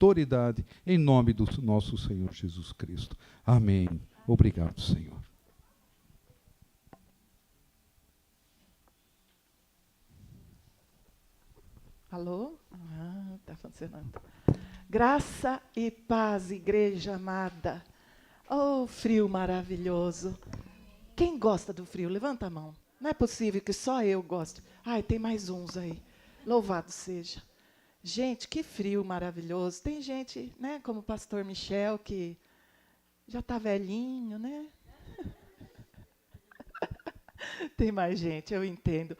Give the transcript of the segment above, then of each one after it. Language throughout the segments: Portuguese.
autoridade, em nome do nosso Senhor Jesus Cristo. Amém. Obrigado, Senhor. Alô? Está funcionando. Graça e paz, igreja amada. Oh, frio maravilhoso. Quem gosta do frio? Levanta a mão. Não é possível que só eu goste. Ai, tem mais uns aí. Louvado seja. Gente, que frio maravilhoso. Tem gente, né, como o pastor Michel, que já está velhinho, né? Tem mais gente, eu entendo.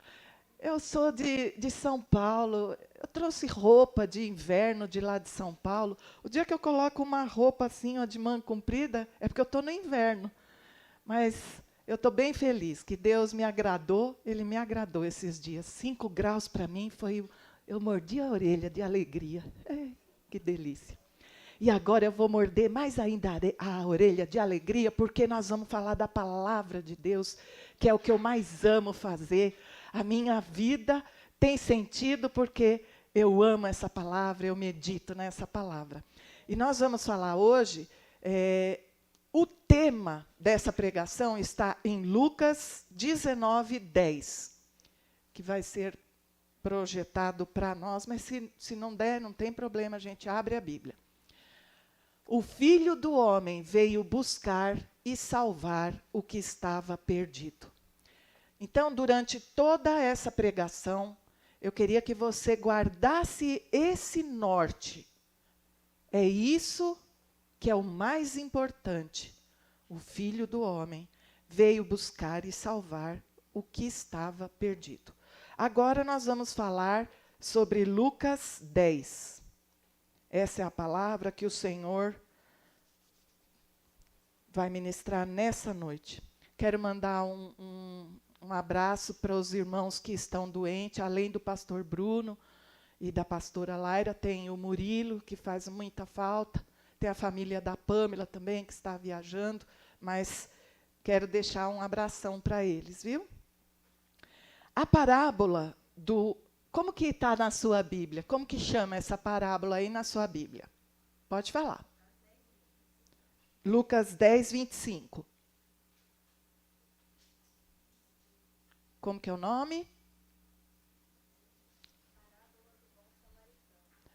Eu sou de São Paulo. Eu trouxe roupa de inverno de lá de São Paulo. O dia que eu coloco uma roupa assim, ó, de manga comprida, é porque eu estou no inverno. Mas eu estou bem feliz que Deus me agradou. Ele me agradou esses dias. 5 graus para mim foi... Eu mordi a orelha de alegria. Que delícia. E agora eu vou morder mais ainda a orelha de alegria, porque nós vamos falar da palavra de Deus, que é o que eu mais amo fazer. A minha vida tem sentido porque eu amo essa palavra, eu medito nessa palavra. E nós vamos falar hoje, o tema dessa pregação está em Lucas 19:10, que vai ser projetado para nós, mas se não der, não tem problema, a gente abre a Bíblia. O Filho do Homem veio buscar e salvar o que estava perdido. Então, durante toda essa pregação, eu queria que você guardasse esse norte. É isso que é o mais importante. O Filho do Homem veio buscar e salvar o que estava perdido. Agora nós vamos falar sobre Lucas 10. Essa é a palavra que o Senhor vai ministrar nessa noite. Quero mandar um abraço para os irmãos que estão doentes, além do pastor Bruno e da pastora Laira, tem o Murilo, que faz muita falta, tem a família da Pâmela também, que está viajando, mas quero deixar um abração para eles, viu? A parábola do... Como que está na sua Bíblia? Como que chama essa parábola aí na sua Bíblia? Pode falar. Lucas 10:25. Como que é o nome?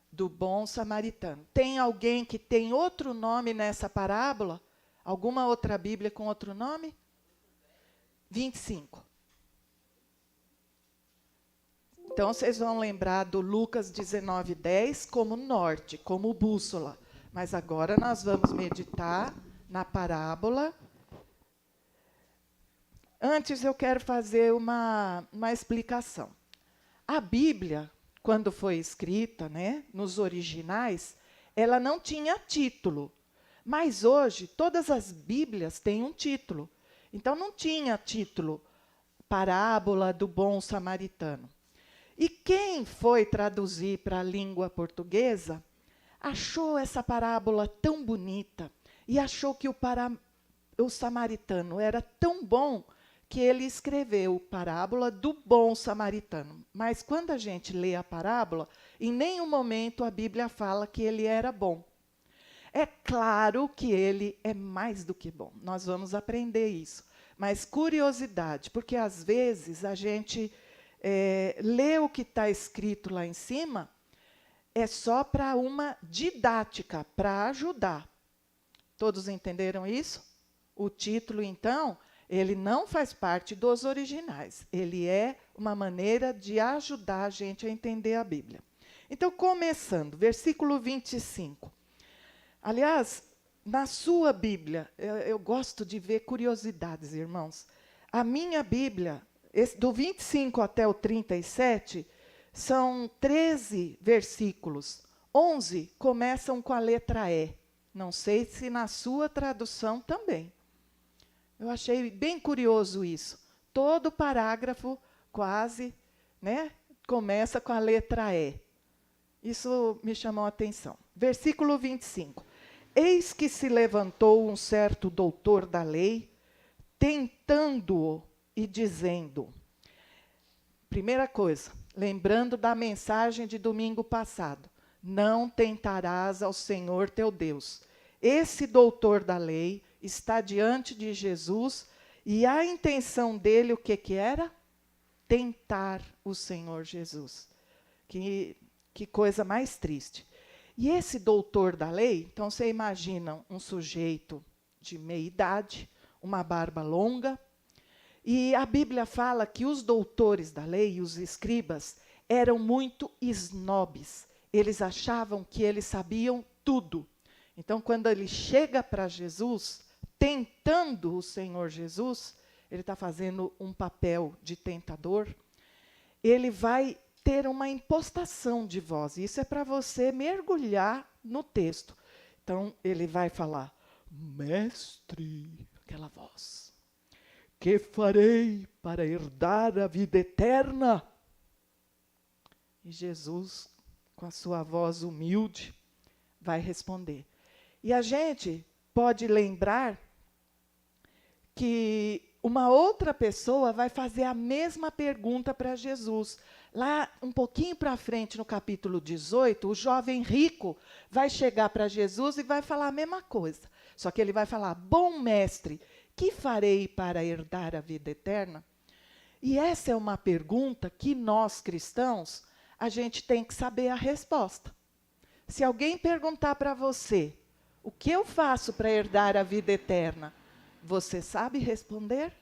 Do bom samaritano. Tem alguém que tem outro nome nessa parábola? Alguma outra Bíblia com outro nome? 25. Então, vocês vão lembrar do Lucas 19:10 como norte, como bússola. Mas agora nós vamos meditar na parábola. Antes, eu quero fazer uma explicação. A Bíblia, quando foi escrita, né, nos originais, ela não tinha título. Mas hoje, todas as Bíblias têm um título. Então, não tinha título, Parábola do Bom Samaritano. E quem foi traduzir para a língua portuguesa, achou essa parábola tão bonita e achou que o samaritano era tão bom que ele escreveu Parábola do Bom Samaritano. Mas quando a gente lê a parábola, em nenhum momento a Bíblia fala que ele era bom. É claro que ele é mais do que bom. Nós vamos aprender isso. Mas curiosidade, porque às vezes a gente lê o que está escrito lá em cima, é só para uma didática, para ajudar. Todos entenderam isso? O título, então, ele não faz parte dos originais. Ele é uma maneira de ajudar a gente a entender a Bíblia. Então, começando, versículo 25. Aliás, na sua Bíblia, eu gosto de ver curiosidades, irmãos. A minha Bíblia, do 25 até o 37, são 13 versículos. 11 começam com a letra E. Não sei se na sua tradução também. Eu achei bem curioso isso. Todo parágrafo, quase, né, começa com a letra E. Isso me chamou a atenção. Versículo 25. Eis que se levantou um certo doutor da lei, tentando-o e dizendo... Primeira coisa, lembrando da mensagem de domingo passado. não tentarás ao Senhor teu Deus. Esse doutor da lei está diante de Jesus e a intenção dele, o que era? Tentar o Senhor Jesus. Que coisa mais triste. E esse doutor da lei, então você imagina um sujeito de meia idade, uma barba longa, e a Bíblia fala que os doutores da lei, os escribas, eram muito snobs. Eles achavam que eles sabiam tudo. Então, quando ele chega para Jesus, tentando o Senhor Jesus, ele está fazendo um papel de tentador, ele vai ter uma impostação de voz. Isso é para você mergulhar no texto. Então, ele vai falar, mestre, aquela voz, que farei para herdar a vida eterna? E Jesus, com a sua voz humilde, vai responder. E a gente pode lembrar que uma outra pessoa vai fazer a mesma pergunta para Jesus. Lá, um pouquinho para frente, no capítulo 18, o jovem rico vai chegar para Jesus e vai falar a mesma coisa. Só que ele vai falar, bom mestre, que farei para herdar a vida eterna? E essa é uma pergunta que nós, cristãos, a gente tem que saber a resposta. Se alguém perguntar para você, o que eu faço para herdar a vida eterna? Você sabe responder?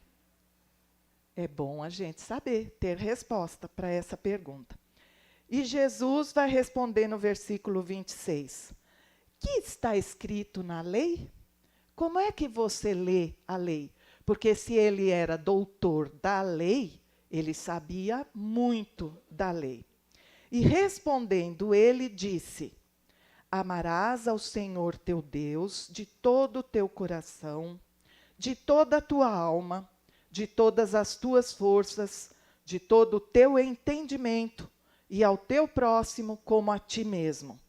É bom a gente saber, ter resposta para essa pergunta. E Jesus vai responder no versículo 26. Que está escrito na lei? Como é que você lê a lei? Porque se ele era doutor da lei, ele sabia muito da lei. E respondendo, ele disse, amarás ao Senhor teu Deus de todo o teu coração, de toda a tua alma, de todas as tuas forças, de todo o teu entendimento, e ao teu próximo como a ti mesmo.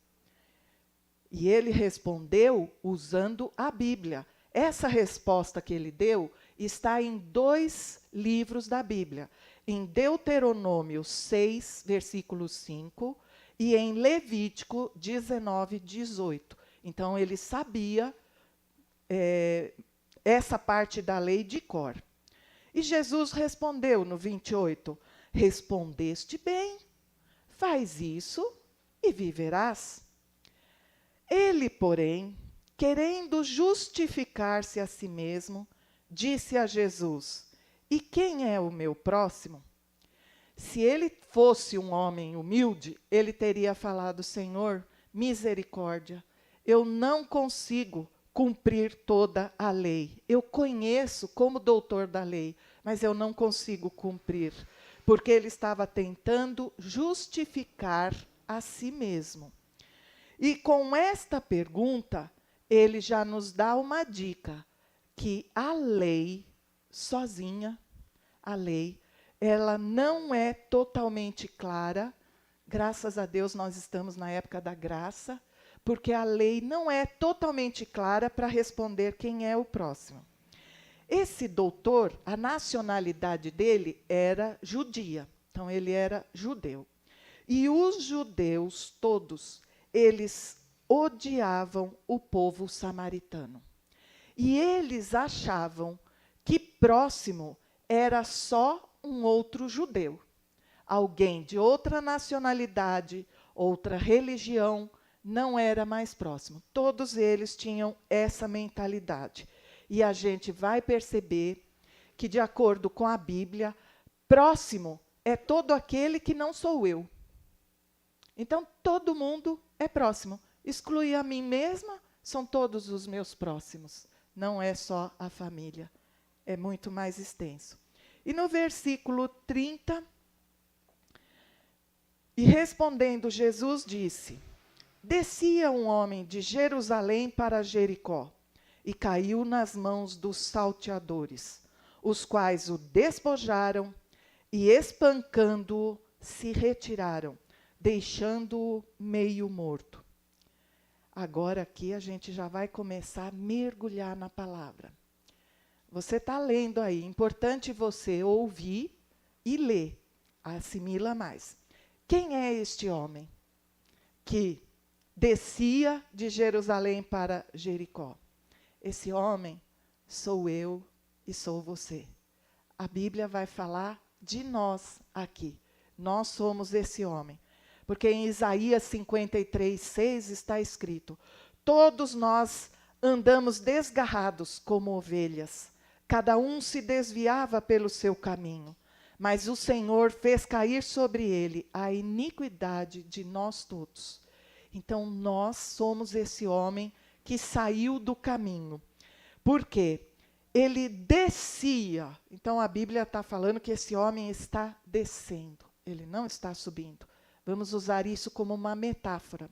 E ele respondeu usando a Bíblia. Essa resposta que ele deu está em 2 livros da Bíblia. Em Deuteronômio 6, versículo 5, e em Levítico 19, 18. Então, ele sabia essa parte da lei de cor. E Jesus respondeu no 28, respondeste bem, faz isso e viverás. Ele, porém, querendo justificar-se a si mesmo, disse a Jesus, e quem é o meu próximo? Se ele fosse um homem humilde, ele teria falado, Senhor, misericórdia, eu não consigo cumprir toda a lei. Eu conheço como doutor da lei, mas eu não consigo cumprir, porque ele estava tentando justificar a si mesmo. E com esta pergunta, ele já nos dá uma dica, que a lei sozinha, a lei, ela não é totalmente clara. Graças a Deus nós estamos na época da graça, porque a lei não é totalmente clara para responder quem é o próximo. Esse doutor, a nacionalidade dele era judia, então ele era judeu. E os judeus todos, eles odiavam o povo samaritano. E eles achavam que próximo era só um outro judeu. Alguém de outra nacionalidade, outra religião, não era mais próximo. Todos eles tinham essa mentalidade. E a gente vai perceber que, de acordo com a Bíblia, próximo é todo aquele que não sou eu. Então, todo mundo é próximo. Excluir a mim mesma, são todos os meus próximos. Não é só a família. É muito mais extenso. E no versículo 30, e respondendo Jesus disse, descia um homem de Jerusalém para Jericó, e caiu nas mãos dos salteadores, os quais o despojaram e, espancando-o, se retiraram, deixando-o meio morto. Agora aqui a gente já vai começar a mergulhar na palavra. Você está lendo aí, importante você ouvir e ler, assimila mais. Quem é este homem que descia de Jerusalém para Jericó. Esse homem sou eu e sou você. A Bíblia vai falar de nós aqui. Nós somos esse homem. Porque em Isaías 53:6 está escrito: todos nós andamos desgarrados como ovelhas, cada um se desviava pelo seu caminho, mas o Senhor fez cair sobre ele a iniquidade de nós todos. Então nós somos esse homem que saiu do caminho. Por quê? Ele descia. Então a Bíblia está falando que esse homem está descendo, ele não está subindo. Vamos usar isso como uma metáfora.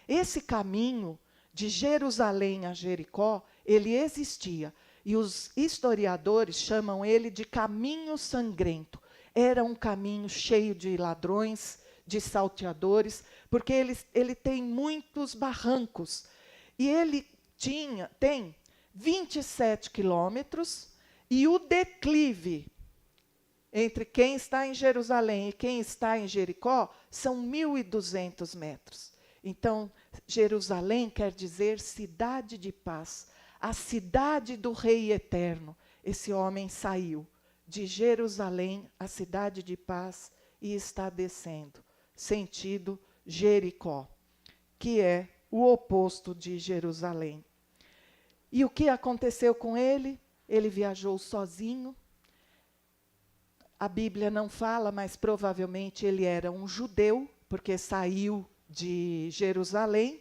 Esse caminho de Jerusalém a Jericó, ele existia. E os historiadores chamam ele de caminho sangrento. Era um caminho cheio de ladrões, de salteadores, porque ele tem muitos barrancos. E ele tem 27 quilômetros, e o declive entre quem está em Jerusalém e quem está em Jericó são 1.200 metros. Então, Jerusalém quer dizer cidade de paz, a cidade do Rei Eterno. Esse homem saiu de Jerusalém, a cidade de paz, e está descendo, sentido Jericó, que é o oposto de Jerusalém. E o que aconteceu com ele? Ele viajou sozinho. A Bíblia não fala, mas provavelmente ele era um judeu, porque saiu de Jerusalém.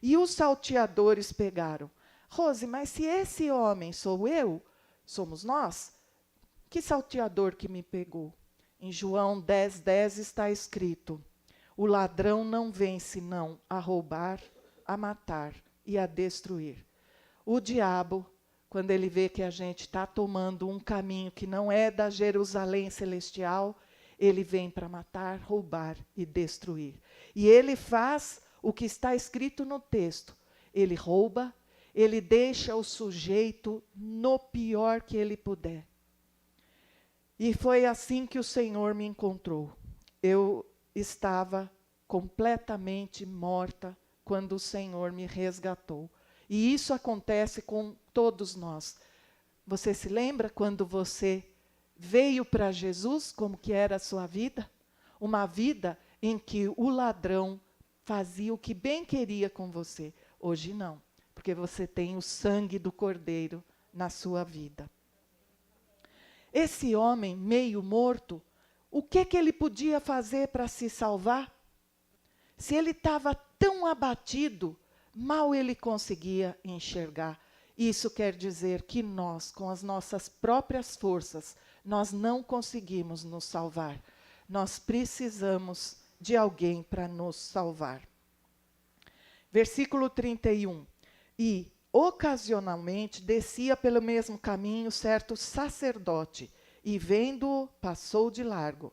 E os salteadores pegaram. Rose, mas se esse homem sou eu, somos nós, que salteador que me pegou? Em João 10:10 está escrito: o ladrão não vem senão a roubar, a matar e a destruir. O diabo, quando ele vê que a gente está tomando um caminho que não é da Jerusalém celestial, ele vem para matar, roubar e destruir. E ele faz o que está escrito no texto. Ele rouba, ele deixa o sujeito no pior que ele puder. E foi assim que o Senhor me encontrou. Eu estava completamente morta quando o Senhor me resgatou. E isso acontece com todos nós. Você se lembra quando você veio para Jesus, como que era a sua vida? Uma vida em que o ladrão fazia o que bem queria com você. Hoje não, porque você tem o sangue do Cordeiro na sua vida. Esse homem meio morto, o que ele podia fazer para se salvar? Se ele estava tão abatido, mal ele conseguia enxergar. Isso quer dizer que nós, com as nossas próprias forças, nós não conseguimos nos salvar. Nós precisamos de alguém para nos salvar. Versículo 31. E, ocasionalmente, descia pelo mesmo caminho certo sacerdote, e vendo-o, passou de largo.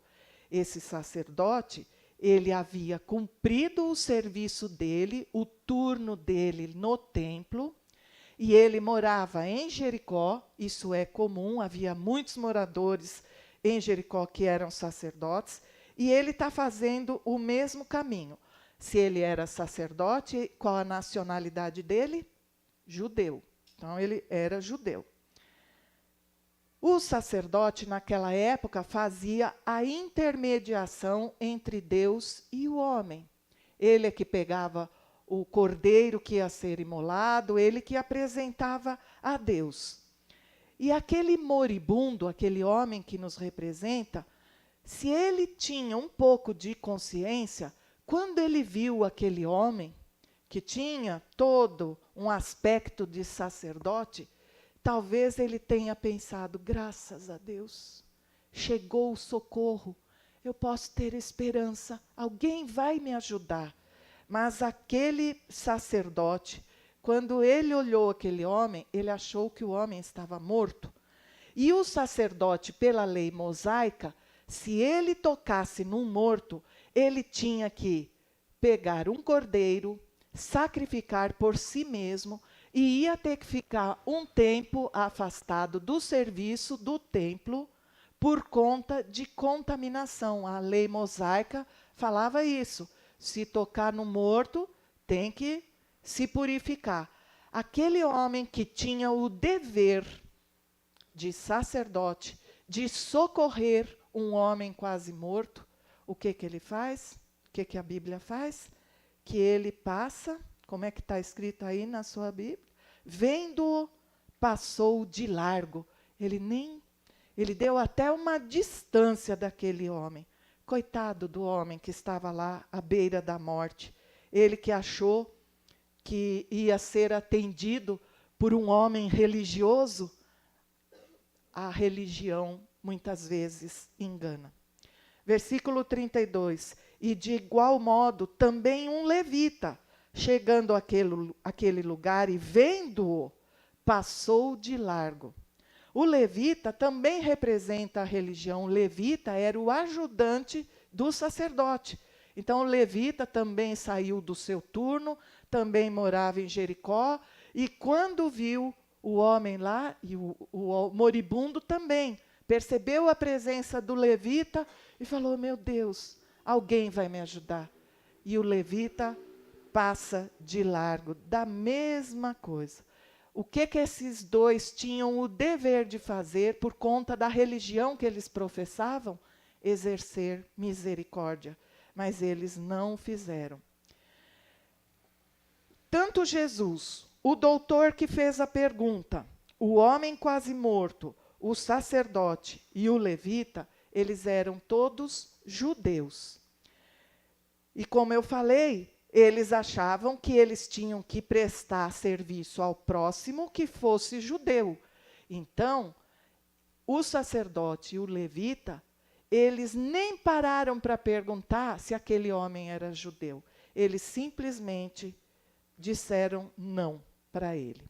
Esse sacerdote, ele havia cumprido o serviço dele, o turno dele no templo, e ele morava em Jericó. Isso é comum, havia muitos moradores em Jericó que eram sacerdotes, e ele está fazendo o mesmo caminho. Se ele era sacerdote, qual a nacionalidade dele? Judeu. Então, ele era judeu. O sacerdote, naquela época, fazia a intermediação entre Deus e o homem. Ele é que pegava o cordeiro que ia ser imolado, ele que apresentava a Deus. E aquele moribundo, aquele homem que nos representa, se ele tinha um pouco de consciência, quando ele viu aquele homem, que tinha todo um aspecto de sacerdote, talvez ele tenha pensado, graças a Deus, chegou o socorro, eu posso ter esperança, alguém vai me ajudar. Mas aquele sacerdote, quando ele olhou aquele homem, ele achou que o homem estava morto. E o sacerdote, pela lei mosaica, se ele tocasse num morto, ele tinha que pegar um cordeiro, sacrificar por si mesmo, e ia ter que ficar um tempo afastado do serviço do templo por conta de contaminação. A lei mosaica falava isso. Se tocar no morto, tem que se purificar. Aquele homem que tinha o dever de sacerdote, de socorrer um homem quase morto, o que ele faz? O que a Bíblia faz? Que ele passa, como é que está escrito aí na sua Bíblia? Vendo-o, passou de largo. Ele deu até uma distância daquele homem. Coitado do homem que estava lá à beira da morte. Ele que achou que ia ser atendido por um homem religioso, a religião muitas vezes engana. Versículo 32. E de igual modo também um levita, chegando àquele lugar e vendo-o, passou de largo. O levita também representa a religião. O levita era o ajudante do sacerdote. Então, o levita também saiu do seu turno, também morava em Jericó, e quando viu o homem lá, e o moribundo também, percebeu a presença do levita e falou: meu Deus, alguém vai me ajudar. E o levita passa de largo, da mesma coisa. O que esses dois tinham o dever de fazer por conta da religião que eles professavam? Exercer misericórdia. Mas eles não fizeram. Tanto Jesus, o doutor que fez a pergunta, o homem quase morto, o sacerdote e o levita, eles eram todos judeus. E como eu falei, eles achavam que eles tinham que prestar serviço ao próximo que fosse judeu. Então, o sacerdote e o levita, eles nem pararam para perguntar se aquele homem era judeu. Eles simplesmente disseram não para ele.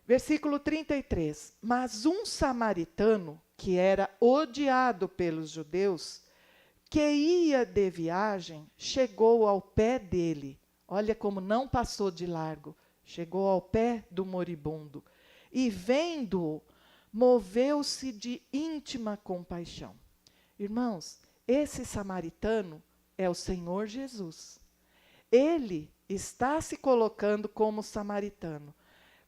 Versículo 33. Mas um samaritano, que era odiado pelos judeus, que ia de viagem, chegou ao pé dele. Olha como não passou de largo. Chegou ao pé do moribundo. E vendo-o, moveu-se de íntima compaixão. Irmãos, esse samaritano é o Senhor Jesus. Ele está se colocando como samaritano.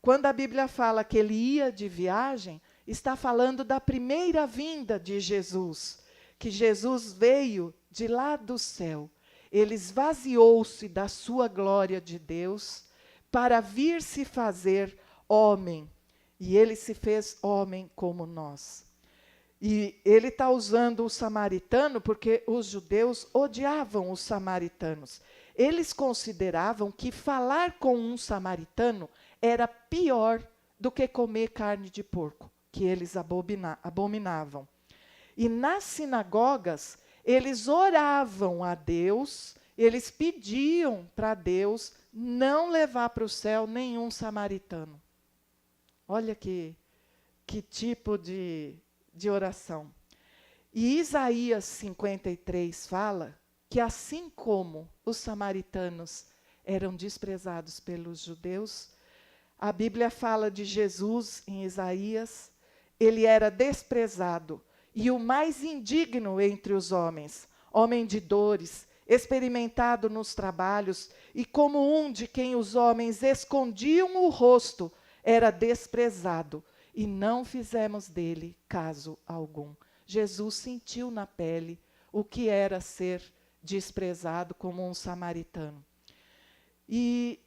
Quando a Bíblia fala que ele ia de viagem, está falando da primeira vinda de Jesus, que Jesus veio de lá do céu. Ele esvaziou-se da sua glória de Deus para vir se fazer homem. E ele se fez homem como nós. E ele está usando o samaritano porque os judeus odiavam os samaritanos. Eles consideravam que falar com um samaritano era pior do que comer carne de porco, que eles abominavam. E nas sinagogas, eles oravam a Deus, eles pediam para Deus não levar para o céu nenhum samaritano. Olha que tipo de oração. E Isaías 53 fala que assim como os samaritanos eram desprezados pelos judeus, a Bíblia fala de Jesus em Isaías, ele era desprezado e o mais indigno entre os homens, homem de dores, experimentado nos trabalhos, e como um de quem os homens escondiam o rosto, era desprezado, e não fizemos dele caso algum. Jesus sentiu na pele o que era ser desprezado como um samaritano. E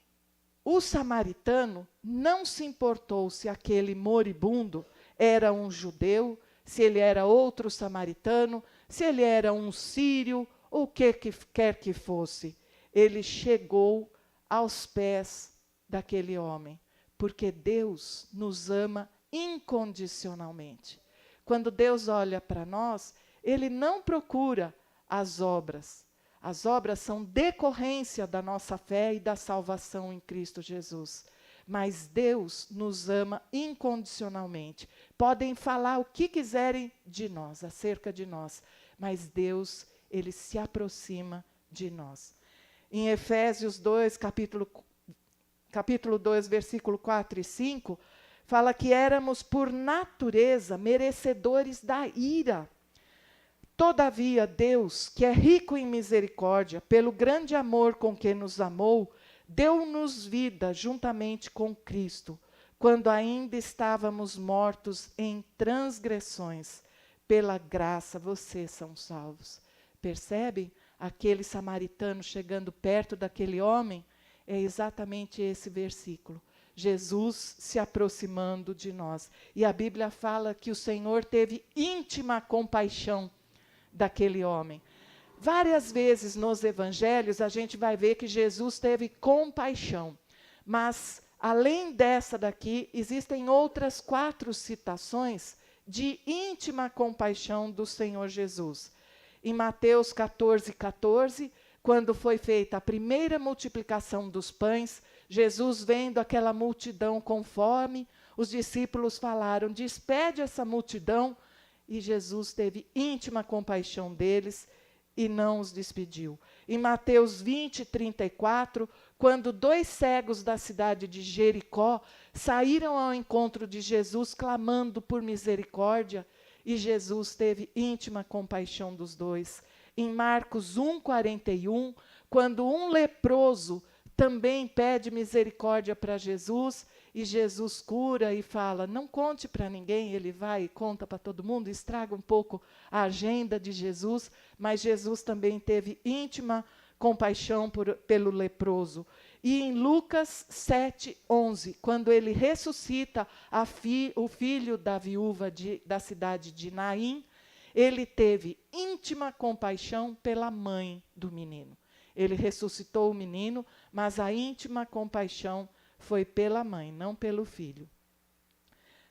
o samaritano não se importou se aquele moribundo era um judeu, se ele era outro samaritano, se ele era um sírio, ou o que quer que fosse. Ele chegou aos pés daquele homem, porque Deus nos ama incondicionalmente. Quando Deus olha para nós, Ele não procura as obras. As obras são decorrência da nossa fé e da salvação em Cristo Jesus. Mas Deus nos ama incondicionalmente. Podem falar o que quiserem de nós, acerca de nós, mas Deus, Ele se aproxima de nós. Em Efésios 2, capítulo 2, versículo 4 e 5, fala que éramos por natureza merecedores da ira. Todavia, Deus, que é rico em misericórdia, pelo grande amor com que nos amou, deu-nos vida juntamente com Cristo, quando ainda estávamos mortos em transgressões. Pela graça vocês são salvos. Percebe? Aquele samaritano chegando perto daquele homem, é exatamente esse versículo. Jesus se aproximando de nós. E a Bíblia fala que o Senhor teve íntima compaixão daquele homem. Várias vezes nos evangelhos a gente vai ver que Jesus teve compaixão. Mas, além dessa daqui, existem outras 4 citações de íntima compaixão do Senhor Jesus. Em Mateus 14:14, quando foi feita a primeira multiplicação dos pães, Jesus, vendo aquela multidão com fome, os discípulos falaram: despede essa multidão. E Jesus teve íntima compaixão deles e não os despediu. Em Mateus 20:34, quando 2 cegos da cidade de Jericó saíram ao encontro de Jesus clamando por misericórdia, e Jesus teve íntima compaixão dos 2. Em Marcos 1:41, quando um leproso também pede misericórdia para Jesus, e Jesus cura e fala: não conte para ninguém. Ele vai e conta para todo mundo, estraga um pouco a agenda de Jesus, mas Jesus também teve íntima compaixão pelo leproso. E em Lucas 7:11, quando ele ressuscita o filho da viúva da cidade de Naim, ele teve íntima compaixão pela mãe do menino. Ele ressuscitou o menino, mas a íntima compaixão foi pela mãe, não pelo filho.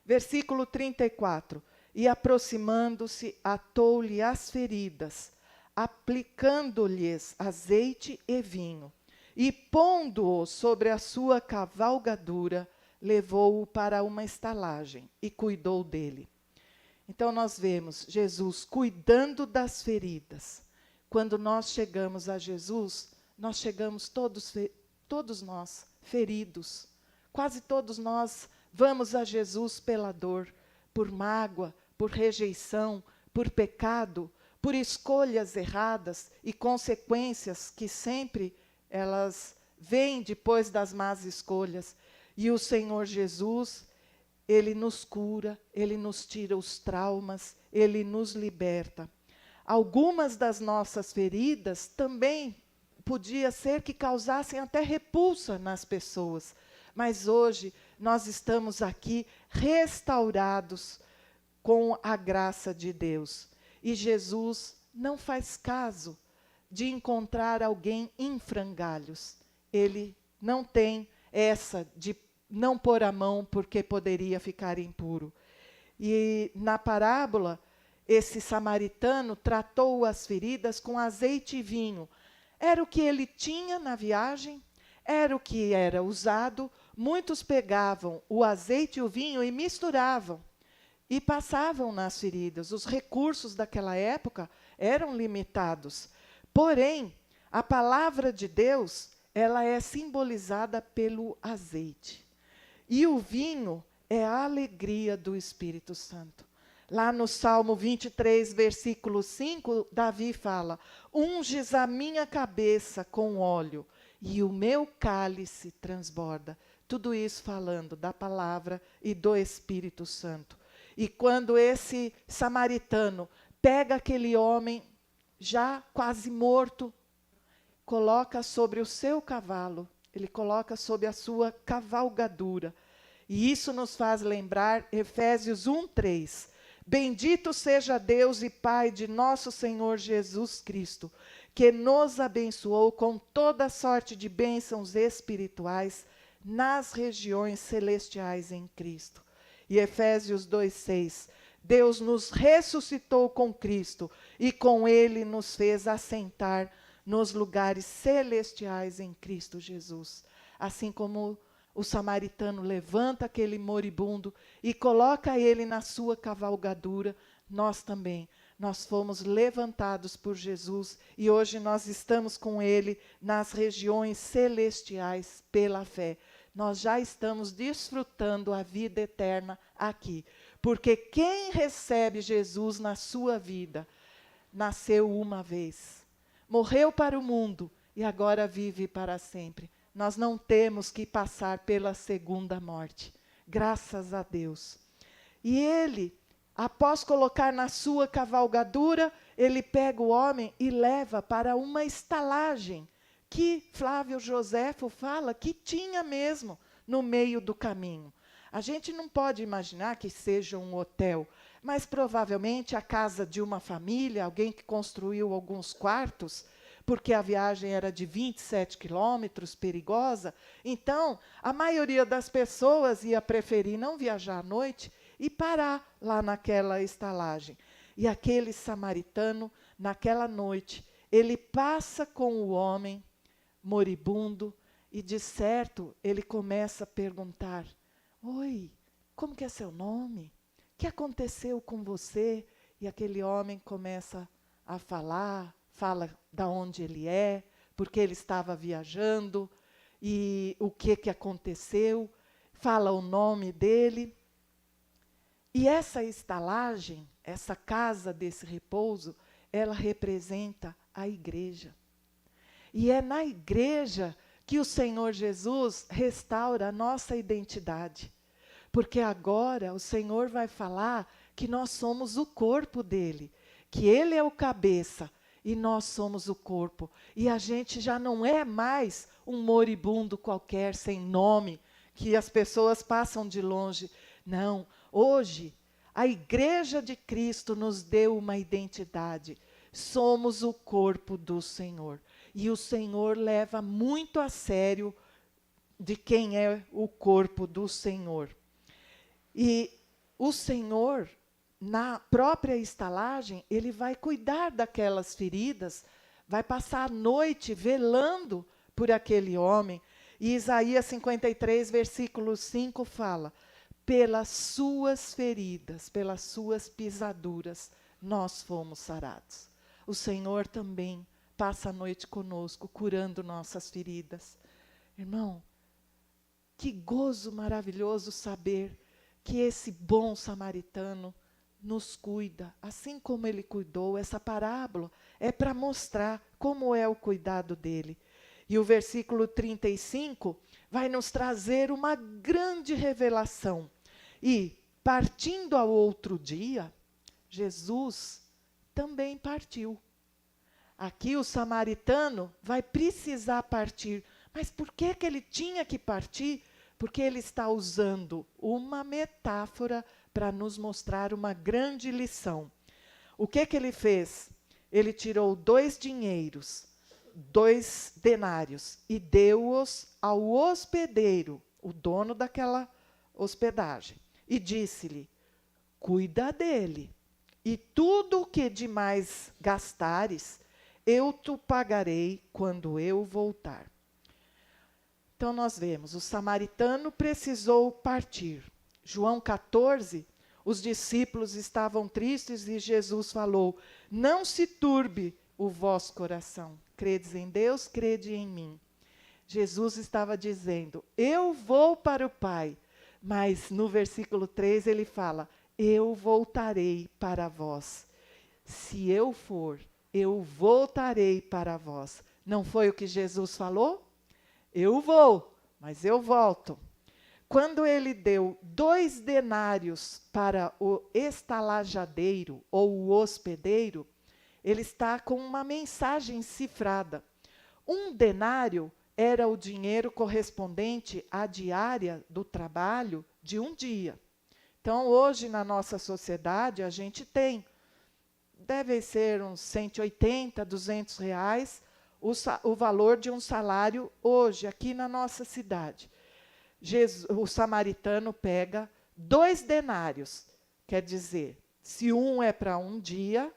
Versículo 34. E aproximando-se, atou-lhe as feridas, aplicando-lhes azeite e vinho, e pondo-o sobre a sua cavalgadura, levou-o para uma estalagem e cuidou dele. Então nós vemos Jesus cuidando das feridas. Quando nós chegamos a Jesus, nós chegamos todos nós feridos. Quase todos nós vamos a Jesus pela dor, por mágoa, por rejeição, por pecado, por escolhas erradas e consequências que sempre elas vêm depois das más escolhas. E o Senhor Jesus, Ele nos cura, Ele nos tira os traumas, Ele nos liberta. Algumas das nossas feridas também podia ser que causassem até repulsa nas pessoas. Mas hoje nós estamos aqui restaurados com a graça de Deus. E Jesus não faz caso de encontrar alguém em frangalhos. Ele não tem essa de não pôr a mão porque poderia ficar impuro. E na parábola, esse samaritano tratou as feridas com azeite e vinho. Era o que ele tinha na viagem, era o que era usado. Muitos pegavam o azeite e o vinho e misturavam e passavam nas feridas. Os recursos daquela época eram limitados. Porém, a palavra de Deus, ela é simbolizada pelo azeite. E o vinho é a alegria do Espírito Santo. Lá no Salmo 23, versículo 5, Davi fala: unges a minha cabeça com óleo, e o meu cálice transborda. Tudo isso falando da palavra e do Espírito Santo. E quando esse samaritano pega aquele homem já quase morto, coloca sobre o seu cavalo, ele coloca sobre a sua cavalgadura. E isso nos faz lembrar Efésios 1:3. Bendito seja Deus e Pai de nosso Senhor Jesus Cristo, que nos abençoou com toda sorte de bênçãos espirituais nas regiões celestiais em Cristo. E Efésios 2:6. Deus nos ressuscitou com Cristo e com Ele nos fez assentar nos lugares celestiais em Cristo Jesus. Assim como o samaritano levanta aquele moribundo e coloca ele na sua cavalgadura, nós também. Nós fomos levantados por Jesus e hoje nós estamos com Ele nas regiões celestiais pela fé. Nós já estamos desfrutando a vida eterna aqui. Porque quem recebe Jesus na sua vida, nasceu uma vez, morreu para o mundo e agora vive para sempre. nós não temos que passar pela segunda morte. Graças a Deus. E ele, após colocar na sua cavalgadura, ele pega o homem e leva para uma estalagem que Flávio Joséfo fala que tinha mesmo no meio do caminho. A gente não pode imaginar que seja um hotel, mas provavelmente a casa de uma família, alguém que construiu alguns quartos, porque a viagem era de 27 quilômetros, perigosa. Então, a maioria das pessoas ia preferir não viajar à noite e parar lá naquela estalagem. E aquele samaritano, naquela noite, ele passa com o homem moribundo e, de certo, ele começa a perguntar: oi, como que é seu nome? O que aconteceu com você? E aquele homem começa a falar, fala da onde ele é, porque ele estava viajando e o que aconteceu, fala o nome dele. E essa estalagem, essa casa desse repouso, ela representa a igreja. E é na igreja que o Senhor Jesus restaura a nossa identidade. Porque agora o Senhor vai falar que nós somos o corpo dele, que ele é o cabeça e nós somos o corpo. E a gente já não é mais um moribundo qualquer, sem nome, que as pessoas passam de longe. Não, hoje a igreja de Cristo nos deu uma identidade. Somos o corpo do Senhor. E o Senhor leva muito a sério de quem é o corpo do Senhor. E o Senhor, na própria estalagem, ele vai cuidar daquelas feridas, vai passar a noite velando por aquele homem. E Isaías 53, versículo 5 fala: pelas suas feridas, pelas suas pisaduras, nós fomos sarados. O Senhor também passa a noite conosco, curando nossas feridas. Irmão, que gozo maravilhoso saber que esse bom samaritano nos cuida, assim como ele cuidou. Essa parábola é para mostrar como é o cuidado dele. E o versículo 35 vai nos trazer uma grande revelação. E, partindo ao outro dia, Jesus também partiu. Aqui o samaritano vai precisar partir. Mas por que ele tinha que partir? Porque ele está usando uma metáfora para nos mostrar uma grande lição. O que ele fez? Ele tirou 2 dinheiros, 2 denários, e deu-os ao hospedeiro, o dono daquela hospedagem, e disse-lhe: cuida dele, e tudo o que demais gastares, eu te pagarei quando eu voltar. Então nós vemos, o samaritano precisou partir. João 14, os discípulos estavam tristes e Jesus falou: não se turbe o vosso coração. Credes em Deus, crede em mim. Jesus estava dizendo: eu vou para o Pai. Mas no versículo 3 ele fala: eu voltarei para vós. Se eu for, eu voltarei para vós. Não foi o que Jesus falou? Eu vou, mas eu volto. Quando ele deu 2 denários para o estalajadeiro ou o hospedeiro, ele está com uma mensagem cifrada. 1 denário era o dinheiro correspondente à diária do trabalho de um dia. Então, hoje, na nossa sociedade, a gente tem, deve ser uns 180, 200 reais, o valor de um salário hoje, aqui na nossa cidade. O samaritano pega 2 denários, quer dizer, se um é para um dia,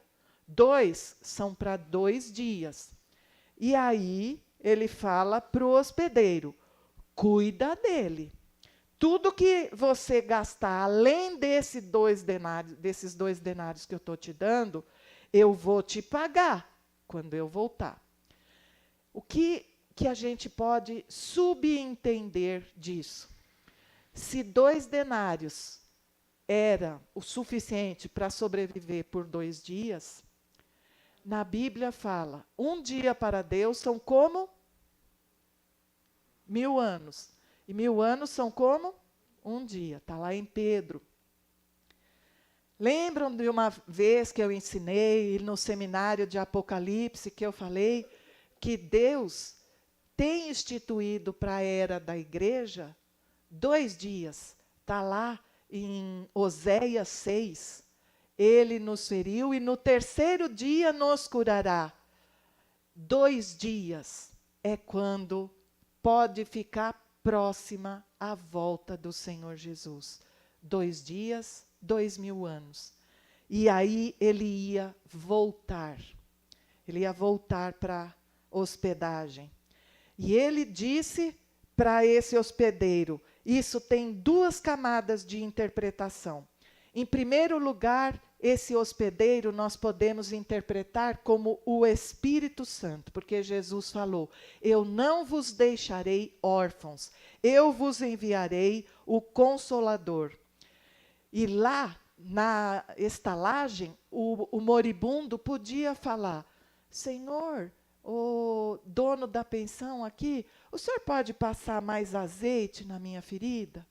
2 são para 2 dias. E aí ele fala para o hospedeiro: cuida dele. Tudo que você gastar além desses 2 denários que eu estou te dando, eu vou te pagar quando eu voltar. O que a gente pode subentender disso? Se 2 denários era o suficiente para sobreviver por 2 dias, na Bíblia fala: um dia para Deus são como 1000 anos. E 1000 anos são como? Um dia. Está lá em Pedro. Lembram de uma vez que eu ensinei no seminário de Apocalipse, que eu falei que Deus tem instituído para a era da igreja 2 dias. Está lá em Oséias 6. Ele nos feriu e no 3º dia nos curará. 2 dias é quando pode ficar próxima a volta do Senhor Jesus. 2 dias, 2000 anos. E aí ele ia voltar. Ele ia voltar para hospedagem. E ele disse para esse hospedeiro, isso tem 2 camadas de interpretação. Em primeiro lugar, esse hospedeiro nós podemos interpretar como o Espírito Santo, porque Jesus falou, eu não vos deixarei órfãos, eu vos enviarei o Consolador. E lá, na estalagem, o moribundo podia falar, Senhor, o dono da pensão aqui, o senhor pode passar mais azeite na minha ferida?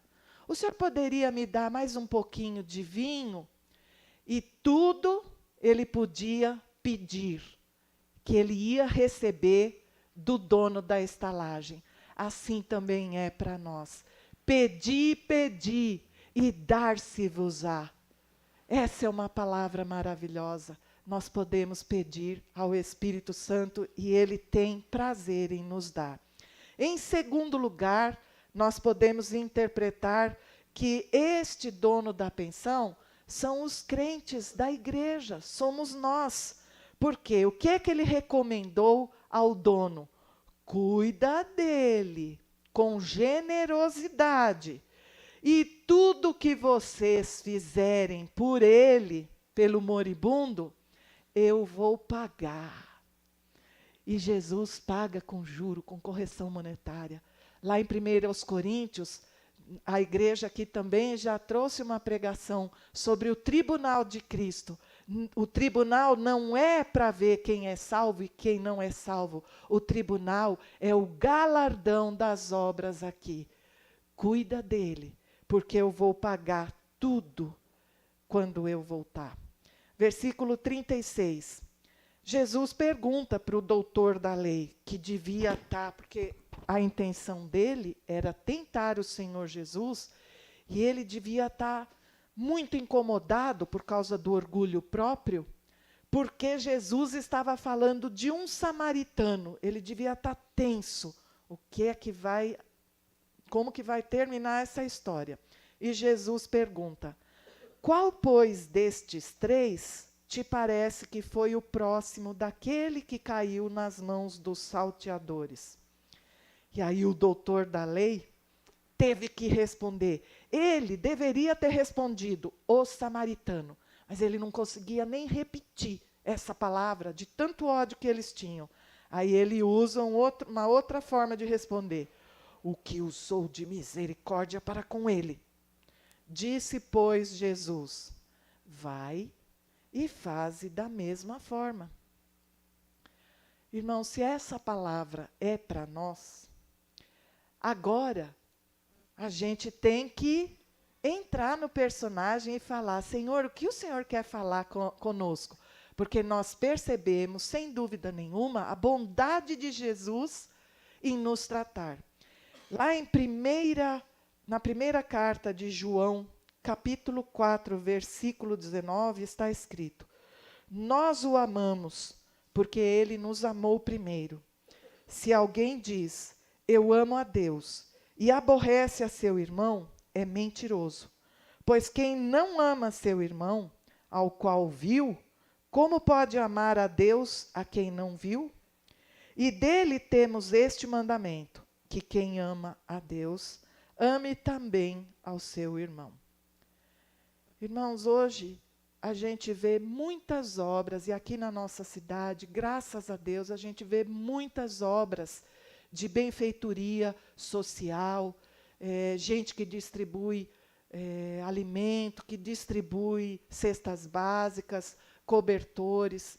O senhor poderia me dar mais um pouquinho de vinho? E tudo ele podia pedir, que ele ia receber do dono da estalagem. Assim também é para nós. Pedi, pedi, e dar-se-vos-á. Essa é uma palavra maravilhosa. Nós podemos pedir ao Espírito Santo e ele tem prazer em nos dar. Em segundo lugar, nós podemos interpretar que este dono da pensão são os crentes da igreja, somos nós. Por quê? O que é que ele recomendou ao dono? Cuida dele com generosidade. E tudo que vocês fizerem por ele, pelo moribundo, eu vou pagar. E Jesus paga com juro, com correção monetária. Lá em 1 Coríntios, a igreja aqui também já trouxe uma pregação sobre o tribunal de Cristo. O tribunal não é para ver quem é salvo e quem não é salvo. O tribunal é o galardão das obras aqui. Cuida dele, porque eu vou pagar tudo quando eu voltar. Versículo 36. Jesus pergunta para o doutor da lei, que devia estar, porque a intenção dele era tentar o Senhor Jesus, e ele devia estar muito incomodado por causa do orgulho próprio, porque Jesus estava falando de um samaritano. Ele devia estar tenso. O que é que vai, como que vai terminar essa história? E Jesus pergunta, qual, pois, destes 3 te parece que foi o próximo daquele que caiu nas mãos dos salteadores? E aí o doutor da lei teve que responder. Ele deveria ter respondido, o samaritano. Mas ele não conseguia nem repetir essa palavra, de tanto ódio que eles tinham. Aí ele usa uma outra forma de responder. O que usou de misericórdia para com ele? Disse, pois, Jesus, vai e faze da mesma forma. Irmão, se essa palavra é para nós, agora a gente tem que entrar no personagem e falar, Senhor, o que o Senhor quer falar conosco? Porque nós percebemos, sem dúvida nenhuma, a bondade de Jesus em nos tratar. Lá na primeira carta de João, capítulo 4, versículo 19, está escrito, nós o amamos, porque ele nos amou primeiro. Se alguém diz, eu amo a Deus, e aborrece a seu irmão, é mentiroso. Pois quem não ama seu irmão, ao qual viu, como pode amar a Deus a quem não viu? E dele temos este mandamento, que quem ama a Deus, ame também ao seu irmão. Irmãos, hoje a gente vê muitas obras, e aqui na nossa cidade, graças a Deus, a gente vê muitas obras de benfeitoria social, gente que distribui alimento, que distribui cestas básicas, cobertores.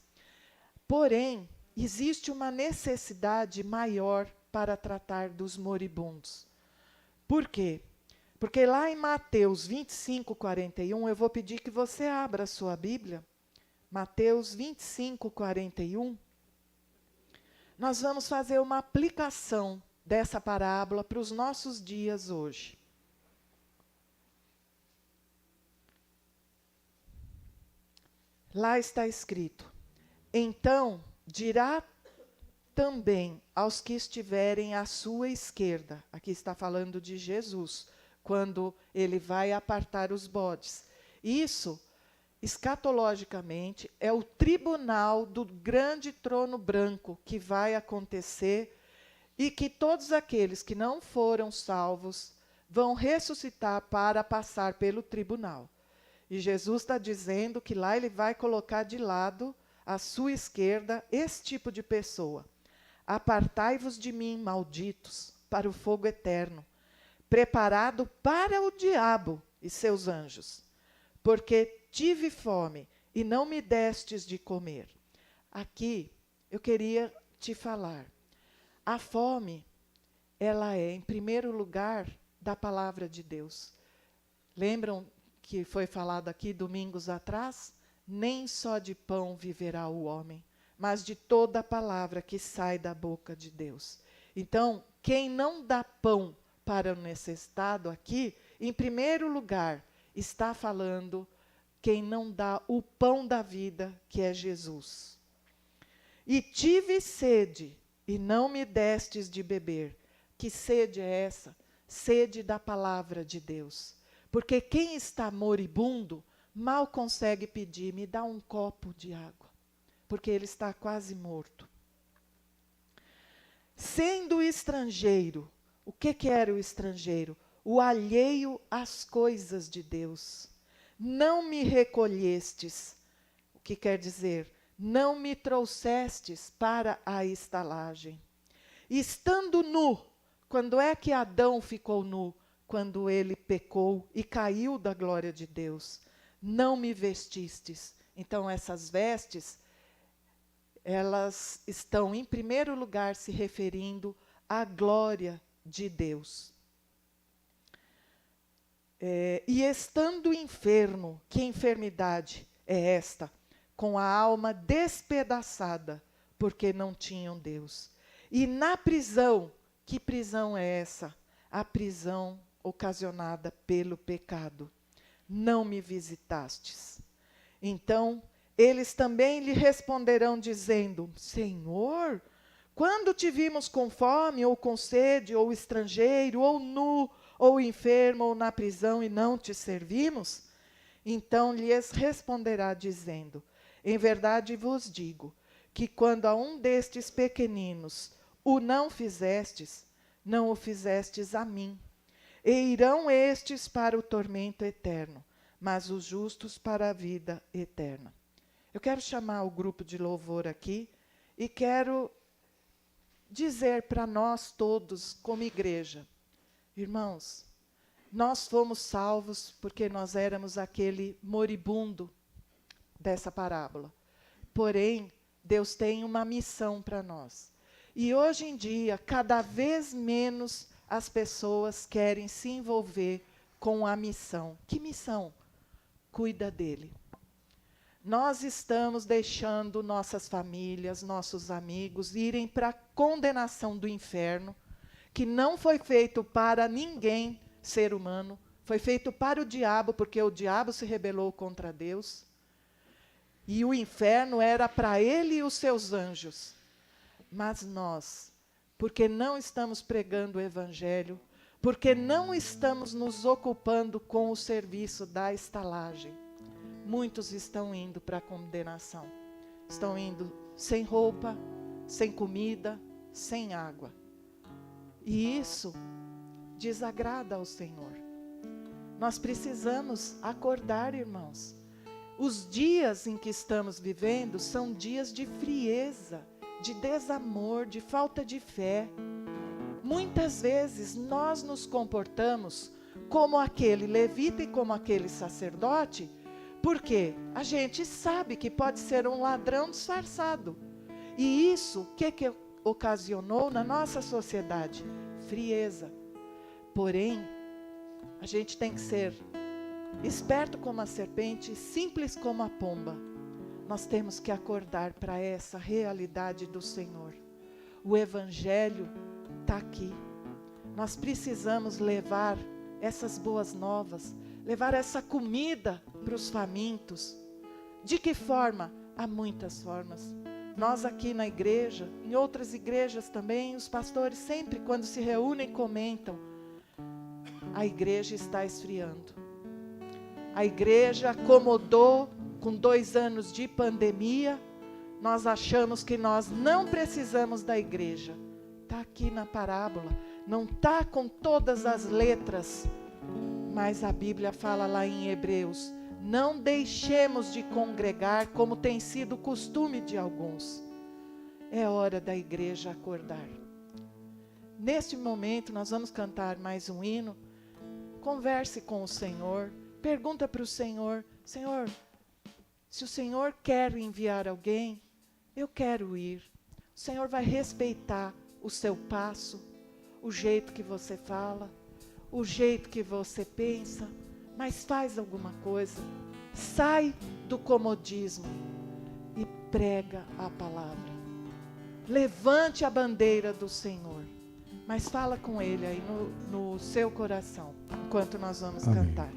Porém, existe uma necessidade maior para tratar dos moribundos. Por quê? Porque lá em Mateus 25, 41, eu vou pedir que você abra a sua Bíblia. Mateus 25, 41. Nós vamos fazer uma aplicação dessa parábola para os nossos dias hoje. Lá está escrito: então dirá também aos que estiverem à sua esquerda, aqui está falando de Jesus, quando ele vai apartar os bodes. Isso, escatologicamente, é o tribunal do grande trono branco que vai acontecer e que todos aqueles que não foram salvos vão ressuscitar para passar pelo tribunal. E Jesus está dizendo que lá ele vai colocar de lado, à sua esquerda, esse tipo de pessoa. Apartai-vos de mim, malditos, para o fogo eterno, preparado para o diabo e seus anjos. Porque tive fome e não me destes de comer. Aqui eu queria te falar. A fome, ela é, em primeiro lugar, da palavra de Deus. Lembram que foi falado aqui domingos atrás? Nem só de pão viverá o homem, mas de toda a palavra que sai da boca de Deus. Então, quem não dá pão para o necessitado aqui, em primeiro lugar, está falando quem não dá o pão da vida, que é Jesus. E tive sede, e não me destes de beber. Que sede é essa? Sede da palavra de Deus. Porque quem está moribundo, mal consegue pedir, me dá um copo de água. Porque ele está quase morto. Sendo estrangeiro, o que era o estrangeiro? O alheio às coisas de Deus. Não me recolhestes, o que quer dizer? Não me trouxestes para a estalagem. Estando nu, quando é que Adão ficou nu? Quando ele pecou e caiu da glória de Deus. Não me vestistes. Então essas vestes, elas estão em primeiro lugar se referindo à glória de Deus. E estando enfermo, que enfermidade é esta? Com a alma despedaçada, porque não tinham Deus. E na prisão, que prisão é essa? A prisão ocasionada pelo pecado. Não me visitastes. Então, eles também lhe responderão dizendo: Senhor, quando te vimos com fome, ou com sede, ou estrangeiro, ou nu, ou enfermo, ou na prisão, e não te servimos? Então lhes responderá dizendo: em verdade vos digo, que quando a um destes pequeninos o não fizestes, não o fizestes a mim. E irão estes para o tormento eterno, mas os justos para a vida eterna. Eu quero chamar o grupo de louvor aqui e quero dizer para nós todos, como igreja, irmãos, nós fomos salvos porque nós éramos aquele moribundo dessa parábola. Porém, Deus tem uma missão para nós. E hoje em dia, cada vez menos as pessoas querem se envolver com a missão. Que missão? Cuida dele. Nós estamos deixando nossas famílias, nossos amigos irem para a condenação do inferno, que não foi feito para ninguém, ser humano, foi feito para o diabo, porque o diabo se rebelou contra Deus. E o inferno era para ele e os seus anjos. Mas nós, porque não estamos pregando o evangelho, porque não estamos nos ocupando com o serviço da estalagem, muitos estão indo para a condenação. Estão indo sem roupa, sem comida, sem água. E isso desagrada ao Senhor. Nós precisamos acordar, irmãos. Os dias em que estamos vivendo são dias de frieza, de desamor, de falta de fé. Muitas vezes nós nos comportamos como aquele levita e como aquele sacerdote, porque a gente sabe que pode ser um ladrão disfarçado. E isso, o que ocasionou na nossa sociedade frieza. Porém, a gente tem que ser esperto como a serpente, simples como a pomba. Nós temos que acordar para essa realidade do Senhor. O Evangelho está aqui. Nós precisamos levar essas boas novas, levar essa comida para os famintos. De que forma? Há muitas formas. Nós aqui na igreja, em outras igrejas também, os pastores sempre quando se reúnem comentam: a igreja está esfriando. A igreja acomodou com 2 anos de pandemia. Nós achamos que nós não precisamos da igreja. Está aqui na parábola. Não está com todas as letras. Mas a Bíblia fala lá em Hebreus: não deixemos de congregar como tem sido o costume de alguns. É hora da igreja acordar. Neste momento nós vamos cantar mais um hino. Converse com o Senhor. Pergunta para o Senhor: Senhor, se o Senhor quer enviar alguém, eu quero ir. O Senhor vai respeitar o seu passo, o jeito que você fala, o jeito que você pensa, mas faz alguma coisa. Sai do comodismo e prega a palavra. Levante a bandeira do Senhor, mas fala com Ele aí no seu coração, enquanto nós vamos cantar.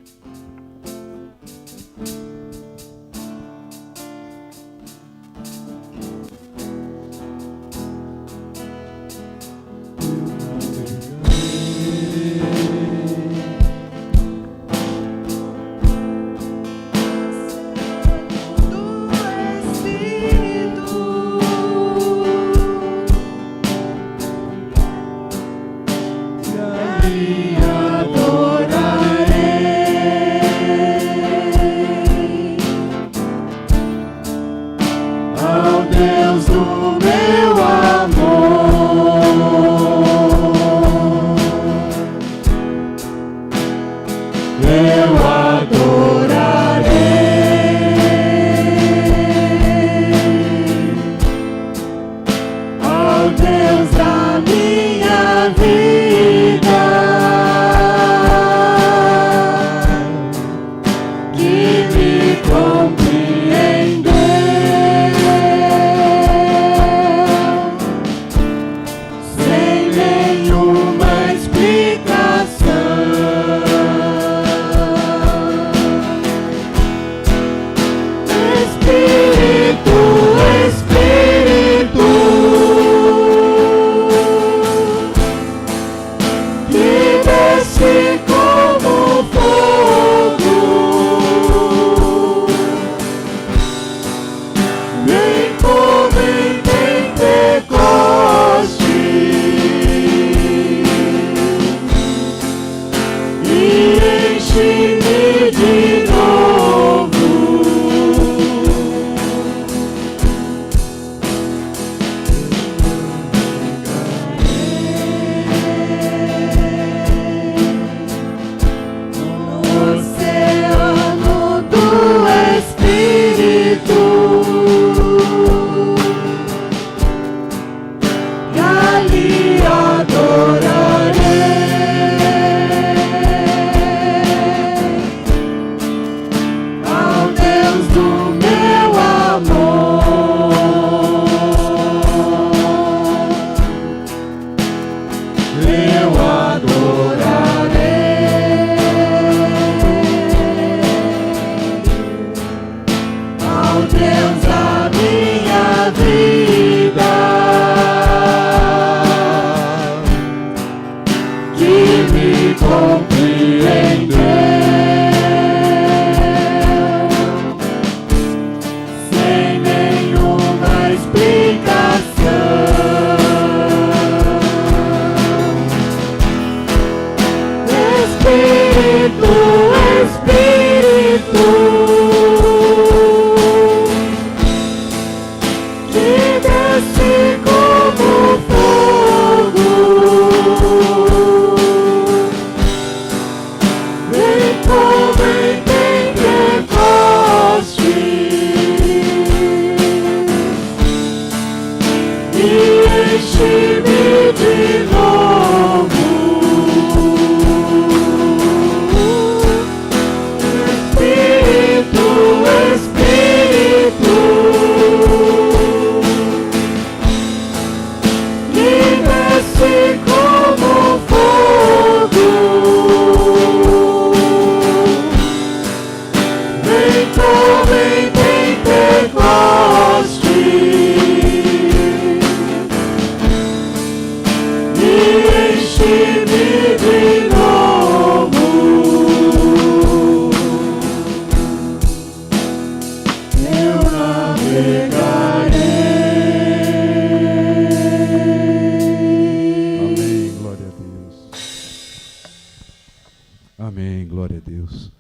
glória a Deus.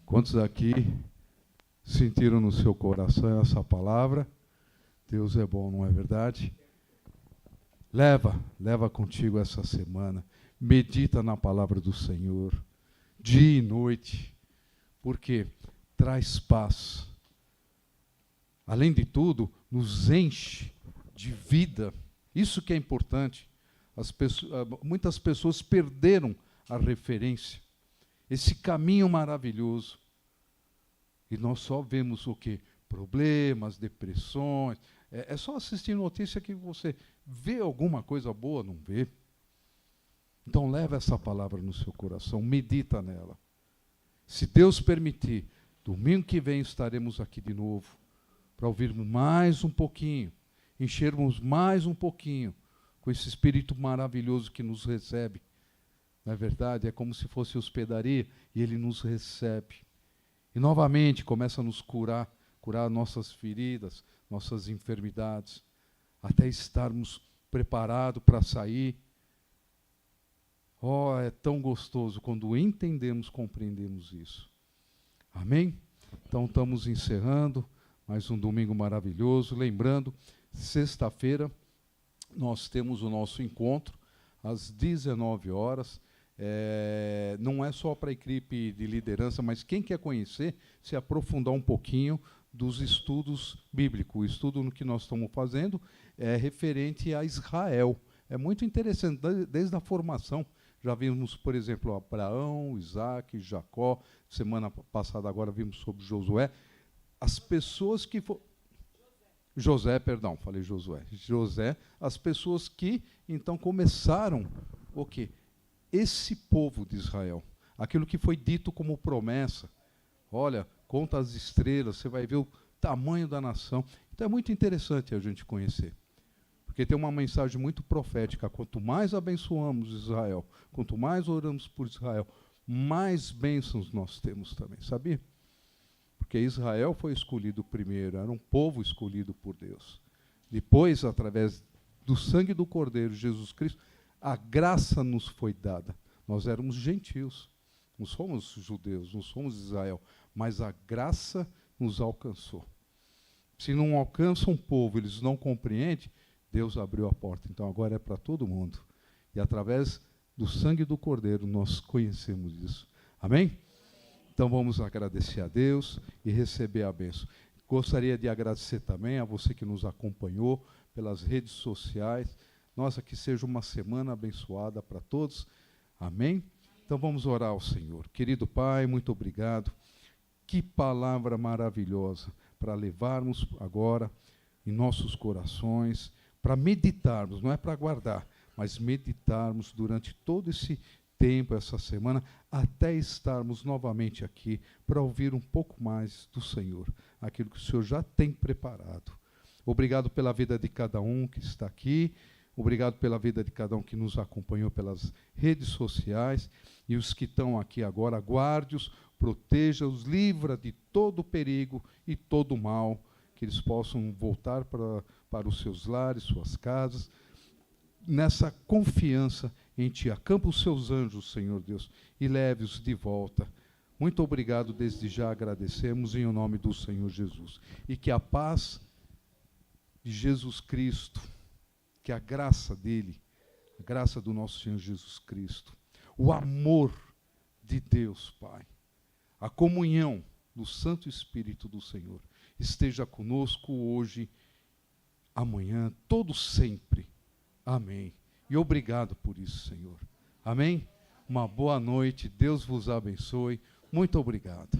Quantos aqui sentiram no seu coração essa palavra? Deus é bom, não é verdade? Leva contigo essa semana. Medita na palavra do Senhor, dia e noite, porque traz paz. Além de tudo, nos enche de vida. Isso que é importante. Muitas pessoas perderam a referência, esse caminho maravilhoso. E nós só vemos o quê? Problemas, depressões. É só assistir notícia que você vê alguma coisa boa, não vê? Então leva essa palavra no seu coração, medita nela. Se Deus permitir, domingo que vem estaremos aqui de novo, para ouvirmos mais um pouquinho, enchermos mais um pouquinho com esse Espírito maravilhoso que nos recebe. Não é verdade? É como se fosse hospedaria e Ele nos recebe. E novamente começa a nos curar nossas feridas, nossas enfermidades, até estarmos preparados para sair. Oh, é tão gostoso quando entendemos, compreendemos isso. Amém? Então estamos encerrando mais um domingo maravilhoso. Lembrando, sexta-feira nós temos o nosso encontro às 19 horas. Não é só para a equipe de liderança, mas quem quer conhecer, se aprofundar um pouquinho dos estudos bíblicos. O estudo no que nós estamos fazendo é referente a Israel. É muito interessante, desde a formação. Já vimos, por exemplo, Abraão, Isaac, Jacó. Semana passada agora vimos sobre Josué. As pessoas que José, as pessoas que então começaram o quê? Esse povo de Israel, aquilo que foi dito como promessa. Olha, conta as estrelas, você vai ver o tamanho da nação. Então é muito interessante a gente conhecer, porque tem uma mensagem muito profética. Quanto mais abençoamos Israel, quanto mais oramos por Israel, mais bênçãos nós temos também, sabia? Porque Israel foi escolhido primeiro, era um povo escolhido por Deus. Depois, através do sangue do Cordeiro, Jesus Cristo, a graça nos foi dada. Nós éramos gentios, não somos judeus, não somos Israel, mas a graça nos alcançou. Se não alcança um povo, eles não compreendem, Deus abriu a porta. Então agora é para todo mundo. E através do sangue do Cordeiro nós conhecemos isso. Amém? Então vamos agradecer a Deus e receber a bênção. Gostaria de agradecer também a você que nos acompanhou pelas redes sociais. Nossa, que seja uma semana abençoada para todos. Amém? Então vamos orar ao Senhor. Querido Pai, muito obrigado. Que palavra maravilhosa para levarmos agora em nossos corações, para meditarmos, não é para guardar, mas meditarmos durante todo esse tempo, essa semana, até estarmos novamente aqui para ouvir um pouco mais do Senhor, aquilo que o Senhor já tem preparado. Obrigado pela vida de cada um que está aqui, obrigado pela vida de cada um que nos acompanhou pelas redes sociais, e os que estão aqui agora, guarde-os, proteja-os, livra de todo perigo e todo mal, que eles possam voltar para os seus lares, suas casas, nessa confiança em Ti. Acampa os seus anjos, Senhor Deus, e leve-os de volta. Muito obrigado, desde já agradecemos em nome do Senhor Jesus. E que a paz de Jesus Cristo, que a graça dele, a graça do nosso Senhor Jesus Cristo, o amor de Deus, Pai, a comunhão do Santo Espírito do Senhor, esteja conosco hoje, amanhã, todo sempre. Amém. E obrigado por isso, Senhor. Amém? Uma boa noite, Deus vos abençoe. Muito obrigado.